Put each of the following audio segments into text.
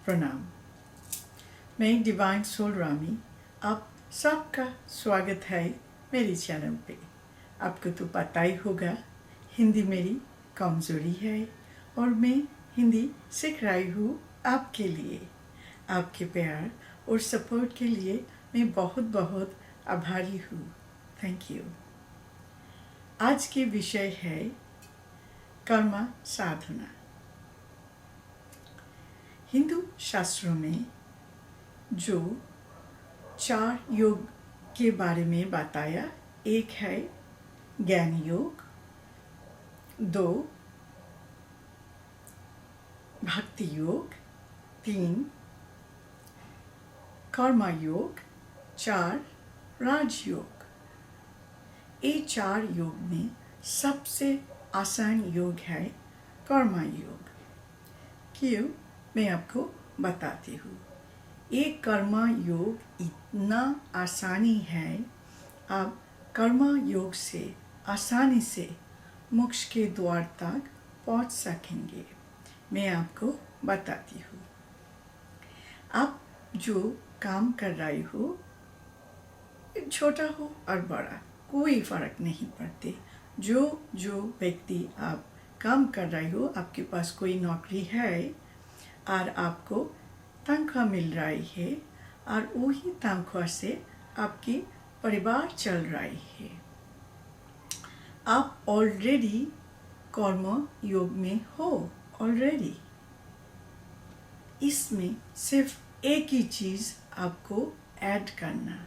प्रणाम। मैं divine soul Rami, आप सबका स्वागत है मेरे चैनल पे। आपको तो पता ही होगा हिंदी मेरी कमज़ोरी है और मैं हिंदी सीख रही हूँ आपके लिए। आपके प्यार और सपोर्ट के लिए मैं बहुत बहुत आभारी हूँ। Thank you. आज के विषय है कर्म साधना। हिंदू शास्त्रों में जो 4 योग के बारे में बताया, एक है ज्ञान योग, 2 भक्ति योग, 3 कर्म योग, 4 राजयोग। ये 4 योग में सबसे आसान योग है कर्म योग। क्यों? मैं आपको बताती हूँ। ये कर्म योग इतना आसानी है, आप कर्म योग से आसानी से मोक्ष के द्वार तक पहुँच सकेंगे। मैं आपको बताती हूँ। आप जो काम कर रहे हो, छोटा हो और बड़ा, कोई फर्क नहीं पड़ते। जो व्यक्ति आप काम कर रहे हो, आपके पास कोई नौकरी है और आपको तनख्वाह मिल रही है और वही तनख्वाह से आपकी परिवार चल रही है, आप ऑलरेडी कर्म योग में हो ऑलरेडी। इसमें सिर्फ एक ही चीज़ आपको ऐड करना,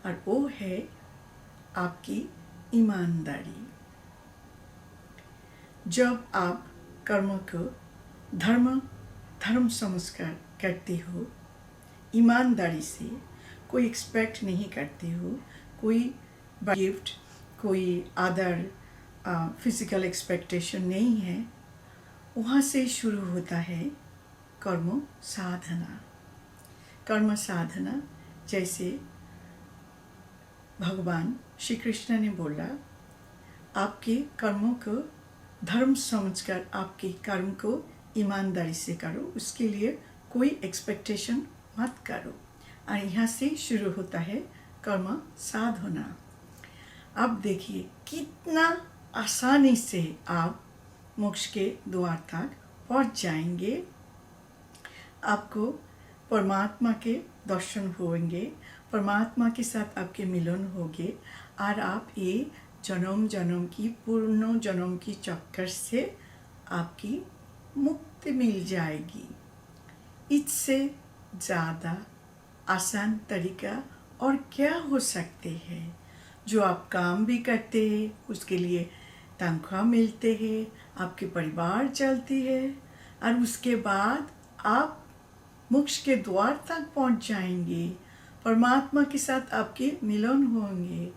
और वो है आपकी ईमानदारी। जब आप कर्म को धर्म समझकर करते हो, ईमानदारी से, कोई एक्सपेक्ट नहीं करते हो, कोई गिफ्ट, कोई अदर फिजिकल एक्सपेक्टेशन नहीं है, वहाँ से शुरू होता है कर्म साधना। कर्म साधना जैसे भगवान श्री कृष्ण ने बोला, आपके कर्मों को धर्म समझकर आपके कर्म को ईमानदारी से करो, उसके लिए कोई एक्सपेक्टेशन मत करो। और यहाँ से शुरू होता है कर्म साधना। अब देखिए कितना आसानी से आप मोक्ष के द्वार तक पहुँच जाएंगे। आपको परमात्मा के दर्शन होंगे, परमात्मा के साथ आपके मिलन होंगे, और आप ये जन्म जन्म की पूर्ण जन्म की चक्कर से आपकी मुक्ति मिल जाएगी। इससे ज़्यादा आसान तरीका और क्या हो सकते हैं? जो आप काम भी करते हैं, उसके लिए तनख्वाह मिलते हैं, आपके परिवार चलती है, और उसके बाद आप मोक्ष के द्वार तक पहुंच जाएंगे, परमात्मा के साथ आपके मिलन होंगे।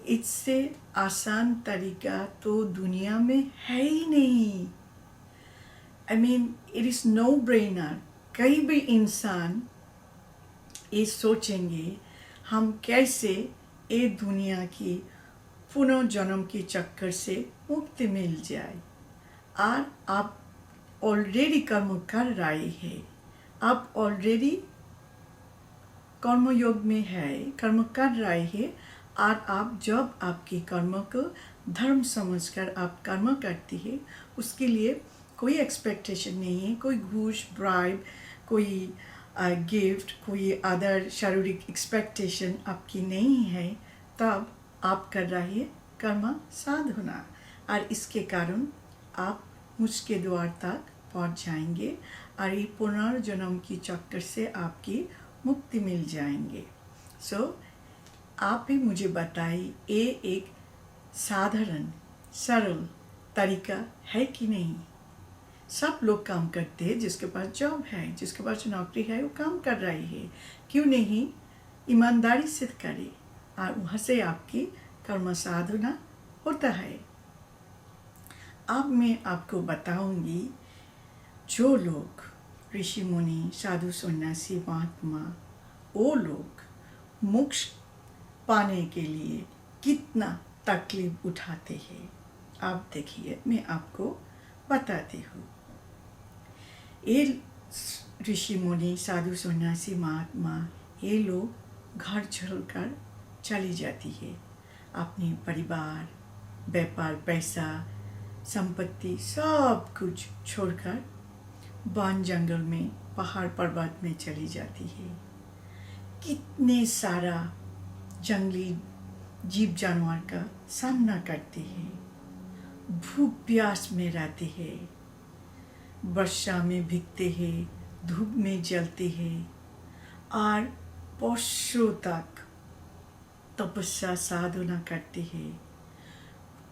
इससे आसान तरीका तो दुनिया में है ही नहीं। I mean, it is no brainer। कई भी इंसान ये सोचेंगे हम कैसे ये दुनिया की पुनर्जन्म के चक्कर से मुक्ति मिल जाए। और आप ऑलरेडी कर्म कर रहे हैं, आप ऑलरेडी कर्म योग में है, कर्म कर रहे हैं, और आप जब आपके कर्म को धर्म समझकर आप कर्म करते हैं, उसके लिए कोई एक्सपेक्टेशन नहीं है, कोई घूस ब्राइब, कोई गिफ्ट, कोई अदर शारीरिक एक्सपेक्टेशन आपकी नहीं है, तब आप कर रहे हैं कर्म साधना, और इसके कारण आप मोक्ष के द्वार तक पहुंच जाएंगे, और ये पुनर्जन्म की चक्कर से आपकी मुक्ति मिल जाएंगे। सो आप ही मुझे बताइए, ये एक साधारण सरल तरीका है कि नहीं? सब लोग काम करते हैं, जिसके पास जॉब है, जिसके पास नौकरी है, वो काम कर रही है। क्यों नहीं ईमानदारी से करे, और वहाँ से आपकी कर्म साधना होता है। अब मैं आपको बताऊंगी, जो लोग ऋषि मुनि, साधु सन्यासी, महात्मा, वो लोग मोक्ष पाने के लिए कितना तकलीफ उठाते हैं। आप देखिए, मैं आपको बताती हूँ। ये ऋषि मुनि, साधु सन्यासी, महात्मा, ये लोग घर छोड़कर चली जाती है। अपनी परिवार, व्यापार, पैसा, संपत्ति सब कुछ छोड़कर वन जंगल में, पहाड़ पर्वत में चली जाती है। कितने सारा जंगली जीव जानवर का सामना करते हैं, भूख प्यास में रहते हैं, वर्षा में भीगते हैं, धूप में जलते हैं और वर्षों तक तपस्या साधना करते हैं।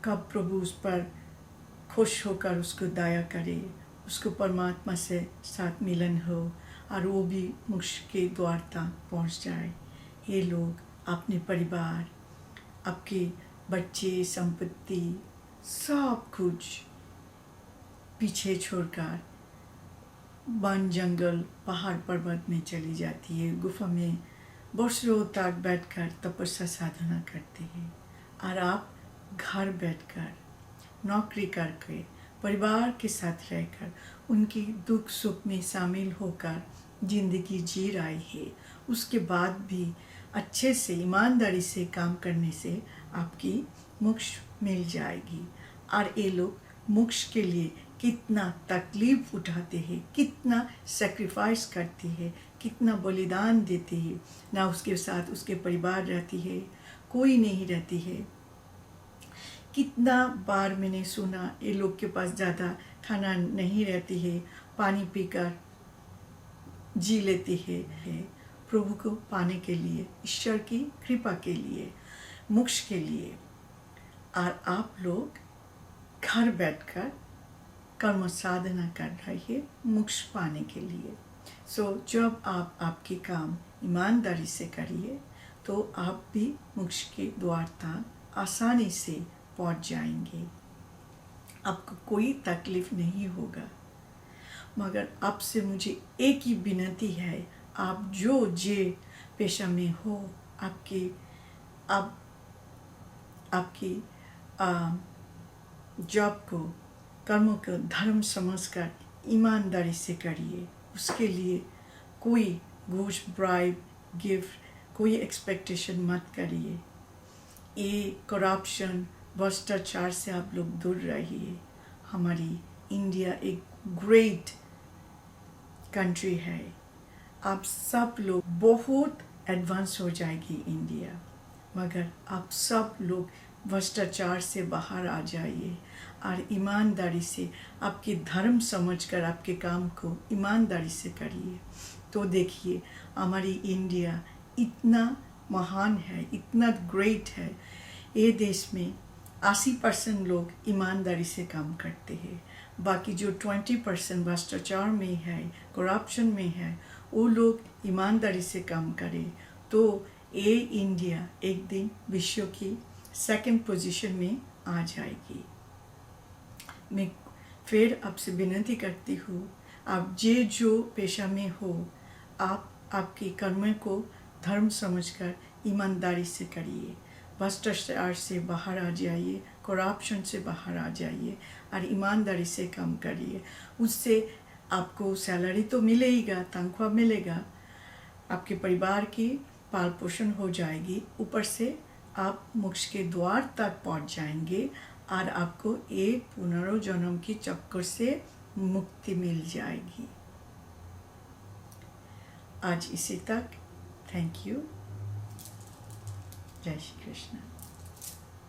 कब प्रभु उस पर खुश होकर उसको दया करे, उसको परमात्मा से साथ मिलन हो और वो भी मोक्ष के द्वार तक पहुंच जाए। ये लोग अपने परिवार, आपके बच्चे, संपत्ति सब कुछ पीछे छोड़कर वन जंगल, पहाड़ पर्वत में चली जाती है। गुफा में वर्षों तक बैठकर तपस्या साधना करते हैं और आप घर बैठकर नौकरी करके परिवार के साथ रहकर उनकी दुख सुख में शामिल होकर जिंदगी जी रही है। उसके बाद भी अच्छे से ईमानदारी से काम करने से आपकी मोक्ष मिल जाएगी। और ये लोग मोक्ष के लिए कितना तकलीफ उठाते हैं, कितना सेक्रीफाइस करते हैं, कितना बलिदान देते हैं। ना उसके साथ उसके परिवार रहती है, कोई नहीं रहती है। कितना बार मैंने सुना ये लोग के पास ज़्यादा खाना नहीं रहती है, पानी पीकर जी लेती है प्रभु को पाने के लिए, ईश्वर की कृपा के लिए, मोक्ष के लिए। और आप लोग घर बैठकर कर्म साधना कर रहे हैं मोक्ष पाने के लिए। जब आप आपके काम ईमानदारी से करिए तो आप भी मोक्ष के द्वार तक आसानी से पहुंच जाएंगे। आपको कोई तकलीफ नहीं होगा। मगर आपसे मुझे एक ही विनती है, आप जो जे पेशा में हो, आपकी जॉब को, कर्मों को धर्म समझकर ईमानदारी से करिए। उसके लिए कोई घूस, ब्राइब, गिफ्ट, कोई एक्सपेक्टेशन मत करिए। ये करप्शन, भ्रष्टाचार से आप लोग दूर रहिए। हमारी इंडिया एक ग्रेट कंट्री है। आप सब लोग बहुत एडवांस हो जाएगी इंडिया, मगर आप सब लोग भ्रष्टाचार से बाहर आ जाइए और ईमानदारी से आपके धर्म समझकर आपके काम को ईमानदारी से करिए। तो देखिए हमारी इंडिया इतना महान है, इतना ग्रेट है। ये देश में 80% लोग ईमानदारी से काम करते हैं। बाकी जो 20% भ्रष्टाचार में है, करप्शन में है, वो लोग ईमानदारी से काम करें तो ये इंडिया एक दिन विश्व की 2nd पोजीशन में आ जाएगी। मैं फिर आपसे विनती करती हूँ, आप जो पेशा में हो, आप आपके कर्म को धर्म समझकर ईमानदारी से करिए। भ्रष्टाचार से बाहर आ जाइए, करप्शन से बाहर आ जाइए और ईमानदारी से काम करिए। उससे आपको सैलरी तो मिलेगा, तनख्वाह मिलेगा, आपके परिवार की पाल पोषण हो जाएगी, ऊपर से आप मोक्ष के द्वार तक पहुंच जाएंगे और आपको एक पुनर्जन्म की चक्कर से मुक्ति मिल जाएगी। आज इसी तक। Thank you. जय श्री कृष्ण।